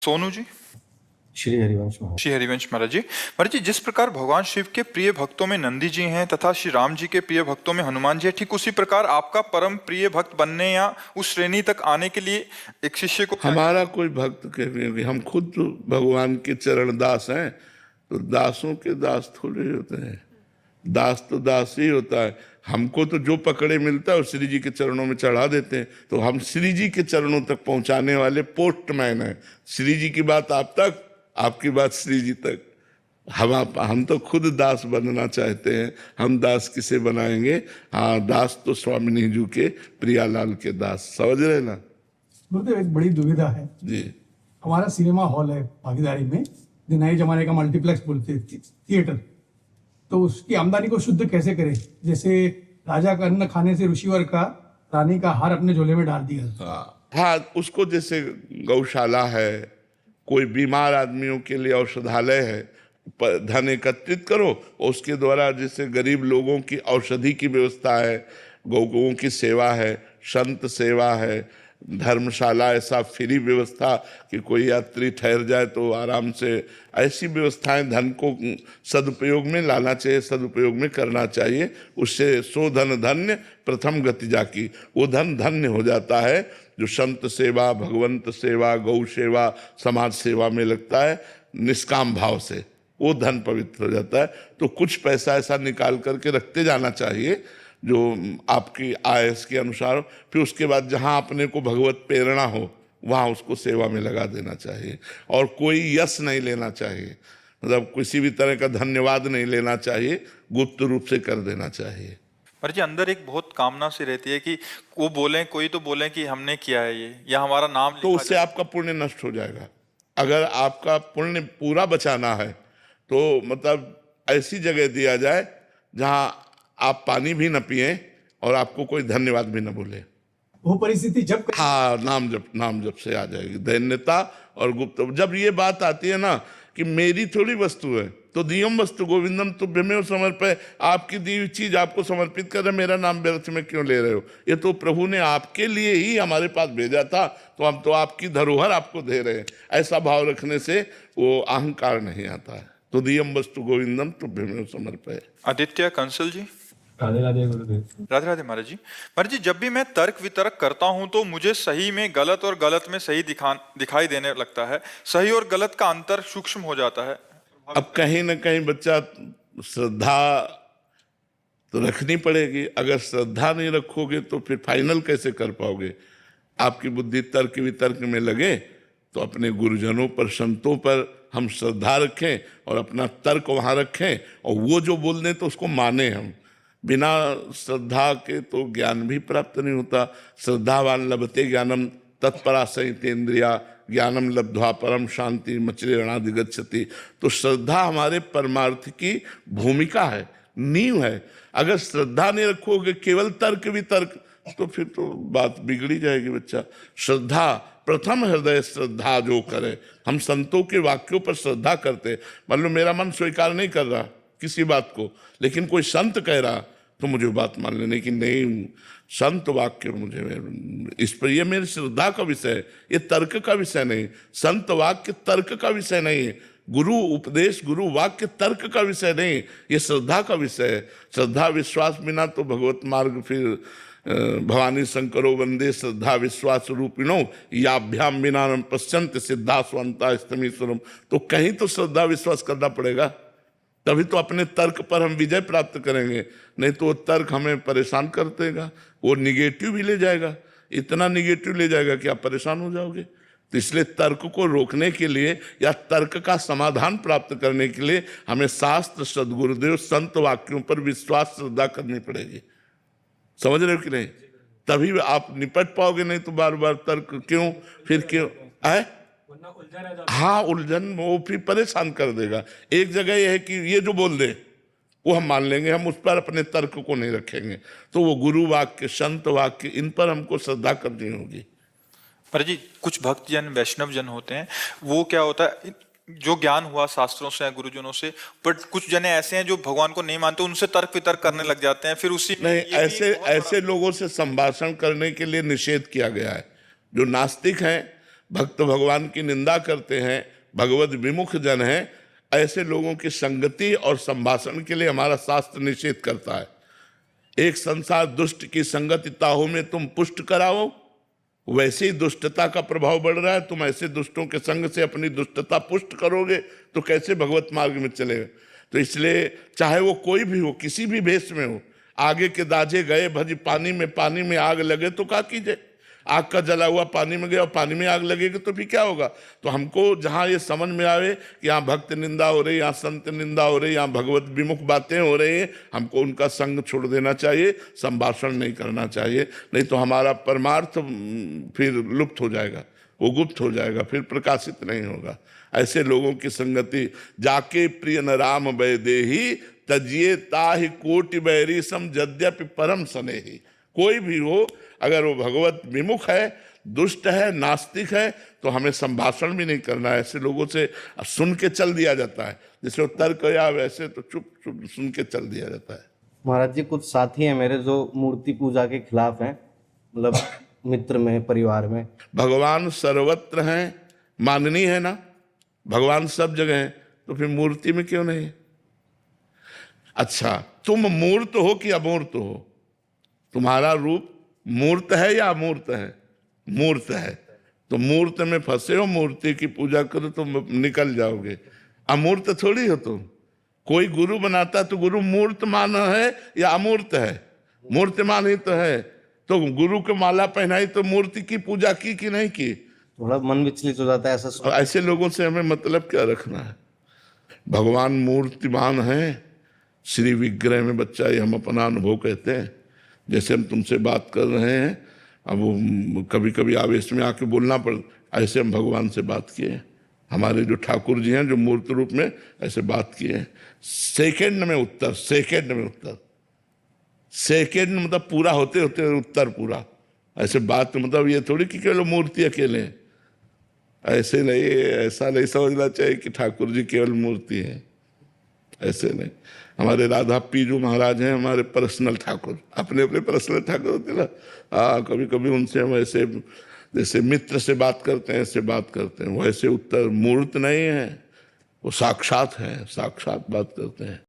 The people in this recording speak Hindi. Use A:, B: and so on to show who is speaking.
A: सोनू जी।
B: श्री हरिवंश महाराज।
A: श्री हरिवंश महाराज जी। महाराज जी, जिस प्रकार भगवान शिव के प्रिय भक्तों में नंदी जी हैं तथा श्री राम जी के प्रिय भक्तों में हनुमान जी हैं, ठीक उसी प्रकार आपका परम प्रिय भक्त बनने या उस श्रेणी तक आने के लिए एक शिष्य को
C: हमारा कोई भक्त कहेंगे, हम खुद तो भगवान के चरण दास हैं, तो दासों के दास थोड़े होते हैं। दास तो दास ही होता है। हमको तो जो पकड़े मिलता है वो श्री जी के चरणों में चढ़ा देते हैं, तो हम श्री जी के चरणों तक पहुंचाने वाले पोस्टमैन हैं। श्री जी की बात आप तक, आपकी बात श्री जी तक। हम तो खुद दास बनना चाहते हैं। हम दास किसे बनाएंगे? हाँ, दास तो स्वामिनी जी के प्रियालाल के दास, समझ रहे ना
D: गुरुदेव? एक बड़ी दुविधा है
C: जी।
D: हमारा सिनेमा हॉल है भागीदारी में, जो नए जमाने का मल्टीप्लेक्स बोलते हैं, थिएटर, तो उसकी आमदनी को शुद्ध कैसे करें? जैसे राजा का अन्न खाने से ऋषिवर का रानी का हार अपने झोले में डाल दिया।
C: हाँ, उसको जैसे गौशाला है, कोई बीमार आदमियों के लिए औषधालय है, धन एकत्रित करो, उसके द्वारा जैसे गरीब लोगों की औषधि की व्यवस्था है, गौओं की सेवा है, संत सेवा है, धर्मशाला ऐसा फ्री व्यवस्था कि कोई यात्री ठहर जाए तो आराम से, ऐसी व्यवस्थाएं धन को सदुपयोग में लाना चाहिए, सदुपयोग में करना चाहिए। उससे सो धन धन्य प्रथम गति जाकी, वो धन धन्य हो जाता है जो संत सेवा, भगवंत सेवा, गौ सेवा, समाज सेवा में लगता है निष्काम भाव से, वो धन पवित्र हो जाता है। तो कुछ पैसा ऐसा निकाल करके रखते जाना चाहिए जो आपकी आयस के अनुसार, फिर उसके बाद जहाँ अपने को भगवत प्रेरणा हो वहाँ उसको सेवा में लगा देना चाहिए। और कोई यश नहीं लेना चाहिए, मतलब किसी भी तरह का धन्यवाद नहीं लेना चाहिए, गुप्त रूप से कर देना चाहिए।
A: पर जी अंदर एक बहुत कामना सी रहती है कि वो बोलें, कोई तो बोले कि हमने किया है ये, या हमारा नाम,
C: तो उससे आपका पुण्य नष्ट हो जाएगा। अगर आपका पुण्य पूरा बचाना है तो मतलब ऐसी जगह दिया जाए जहाँ आप पानी भी न पिए और आपको कोई धन्यवाद भी न बोले।
D: वो परिस्थिति जब
C: हाँ, नाम जप से आ जाएगी दैन्यता और गुप्त। जब ये बात आती है ना कि मेरी थोड़ी वस्तु है, तो दियम वस्तु गोविंदम तुभ्यमेव समर्पय, आपकी दी हुई चीज आपको समर्पित कर रहे, मेरा नाम व्यर्थ में क्यों ले रहे हो? ये तो प्रभु ने आपके लिए ही हमारे पास भेजा था, तो हम तो आपकी धरोहर आपको दे रहे हैं। ऐसा भाव रखने से वो अहंकार नहीं आता है। तो दियम वस्तु गोविंदम तुभ्यमेव समर्पय।
A: आदित्य कंसल जी।
B: राधे राधे गुरुदेव।
A: राधे राधे महाराज जी। महाराज जी, जब भी मैं तर्क वितर्क करता हूं तो मुझे सही में गलत और गलत में सही दिखाई देने लगता है। सही और गलत का अंतर सूक्ष्म हो जाता है।
C: अब कहीं ना कहीं बच्चा श्रद्धा तो रखनी पड़ेगी। अगर श्रद्धा नहीं रखोगे तो फिर फाइनल कैसे कर पाओगे? आपकी बुद्धि तर्क वितर्क में लगे तो अपने गुरुजनों पर, संतों पर हम श्रद्धा रखें और अपना तर्क वहाँ रखें, और वो जो बोल दें तो उसको माने हम। बिना श्रद्धा के तो ज्ञान भी प्राप्त नहीं होता। श्रद्धावान लभते ज्ञानम तत्परासहितेन्द्रिया ज्ञानम लब्ध्वा परम शांति मचरेणाधिगच्छति। तो श्रद्धा हमारे परमार्थ की भूमिका है, नींव है। अगर श्रद्धा नहीं रखोगे, केवल तर्क वितर्क, तो फिर तो बात बिगड़ी जाएगी बच्चा। श्रद्धा, प्रथम हृदय श्रद्धा जो करे। हम संतों के वाक्यों पर श्रद्धा करते। मान लो मेरा मन स्वीकार नहीं कर रहा किसी बात को, लेकिन कोई संत कह रहा तो मुझे बात मान लेने की, नहीं संत वाक्य मुझे इस पर, ये मेरी श्रद्धा का विषय है, ये तर्क का विषय नहीं। संत वाक्य तर्क का विषय नहीं है, गुरु उपदेश, गुरु वाक्य तर्क का विषय नहीं, ये श्रद्धा का विषय है। श्रद्धा विश्वास बिना तो भगवत मार्ग फिर भवानी शंकरो वंदे श्रद्धा विश्वास रूपिणो याभ्याम बिना पश्यंत सिद्धा स्वंता स्तमीश्वरम। तो कहीं तो श्रद्धा विश्वास करना पड़ेगा, तभी तो अपने तर्क पर हम विजय प्राप्त करेंगे। नहीं तो वो तर्क हमें परेशान कर देगा, वो निगेटिव भी ले जाएगा, इतना निगेटिव ले जाएगा कि आप परेशान हो जाओगे। तो इसलिए तर्क को रोकने के लिए या तर्क का समाधान प्राप्त करने के लिए हमें शास्त्र, सदगुरुदेव, संत वाक्यों पर विश्वास, श्रद्धा करनी पड़ेगी। समझ रहे हो कि नहीं? तभी आप निपट पाओगे, नहीं तो बार बार तर्क क्यों, फिर क्यों है। हाँ, उलझन वो फिर परेशान कर देगा। एक जगह यह है कि ये जो बोल दे वो हम मान लेंगे, हम उस पर अपने तर्क को नहीं रखेंगे। तो वो गुरु वाक्य, संत वाक्य, इन पर हमको श्रद्धा करनी होगी।
A: पर जी कुछ भक्त जन, वैष्णव जन होते हैं, वो क्या होता है, जो ज्ञान हुआ शास्त्रों से, गुरुजनों से, बट कुछ जने ऐसे हैं जो भगवान को नहीं मानते, उनसे तर्क वितर्क करने लग जाते हैं। फिर उसी
C: नहीं, ऐसे लोगों से संभाषण करने के लिए निषेध किया गया है। जो नास्तिक हैं भक्त भगवान की निंदा करते हैं, भगवत विमुख जन हैं, ऐसे लोगों की संगति और संभाषण के लिए हमारा शास्त्र निषेध करता है। एक संसार दुष्ट की संगति ताहू में तुम पुष्ट कराओ, वैसे ही दुष्टता का प्रभाव बढ़ रहा है। तुम ऐसे दुष्टों के संग से अपनी दुष्टता पुष्ट करोगे तो कैसे भगवत मार्ग में चलेगा। तो इसलिए चाहे वो कोई भी हो, किसी भी भेष में हो, आगे के दाजे गए भजी पानी में आग लगे तो क्या कीजिए। आग का जला हुआ पानी में गया और पानी में आग लगेगी तो फिर क्या होगा। तो हमको जहाँ ये समझ में आवे कि यहाँ भक्त निंदा हो रही, यहाँ संत निंदा हो रही, यहाँ भगवत विमुख बातें हो रही हैं, हमको उनका संग छोड़ देना चाहिए, संभाषण नहीं करना चाहिए। नहीं तो हमारा परमार्थ फिर लुप्त हो जाएगा, वो गुप्त हो जाएगा, फिर प्रकाशित नहीं होगा। ऐसे लोगों की संगति जाके प्रिय न राम वैदेही तजिए ताहि कोटि बैरी सम यद्यपि परम स्नेही। कोई भी हो, अगर वो भगवत विमुख है, दुष्ट है, नास्तिक है, तो हमें संभाषण भी नहीं करना है। ऐसे लोगों से सुन के चल दिया जाता है, जैसे वो तर्क या वैसे तो चुप चुप सुन के चल दिया जाता है।
B: महाराज जी, कुछ साथी हैं मेरे जो मूर्ति पूजा के खिलाफ हैं, मतलब मित्र में, परिवार में।
C: भगवान सर्वत्र हैं, माननीय है ना, भगवान सब जगह है, तो फिर मूर्ति में क्यों नहीं। अच्छा, तुम मूर्त हो कि अमूर्त हो? तुम्हारा रूप मूर्त है या अमूर्त है? मूर्त है। तो मूर्त में फंसे हो, मूर्ति की पूजा करो तो निकल जाओगे। अमूर्त थोड़ी हो तुम। कोई गुरु बनाता तो गुरु मूर्तमान है या अमूर्त है? मूर्तमान ही तो है। तो गुरु को माला पहनाई तो मूर्ति की पूजा की कि नहीं की?
B: थोड़ा मन विचलित हो जाता है ऐसा।
C: ऐसे लोगों से हमें मतलब क्या रखना है। भगवान मूर्तिमान है, श्री विग्रह में बच्चा, ये हम अपना अनुभव कहते हैं। जैसे हम तुमसे बात कर रहे हैं, अब वो कभी कभी आवेश में आके बोलना पड़, ऐसे हम भगवान से बात किए। हमारे जो ठाकुर जी हैं जो मूर्त रूप में ऐसे बात किए हैं। सेकंड में उत्तर, सेकंड में उत्तर, सेकंड मतलब पूरा होते होते उत्तर पूरा। ऐसे बात मतलब ये थोड़ी कि केवल मूर्ति अकेले हैं, ऐसे नहीं, ऐसा नहीं समझना चाहिए कि ठाकुर जी केवल मूर्ति है, ऐसे नहीं। हमारे राधा पीजू महाराज हैं हमारे पर्सनल ठाकुर, अपने अपने पर्सनल ठाकुर होते ना। हाँ, कभी कभी उनसे हम ऐसे जैसे मित्र से बात करते हैं ऐसे बात करते हैं। वो ऐसे उत्तर मूर्त नहीं है, वो साक्षात है, साक्षात बात करते हैं।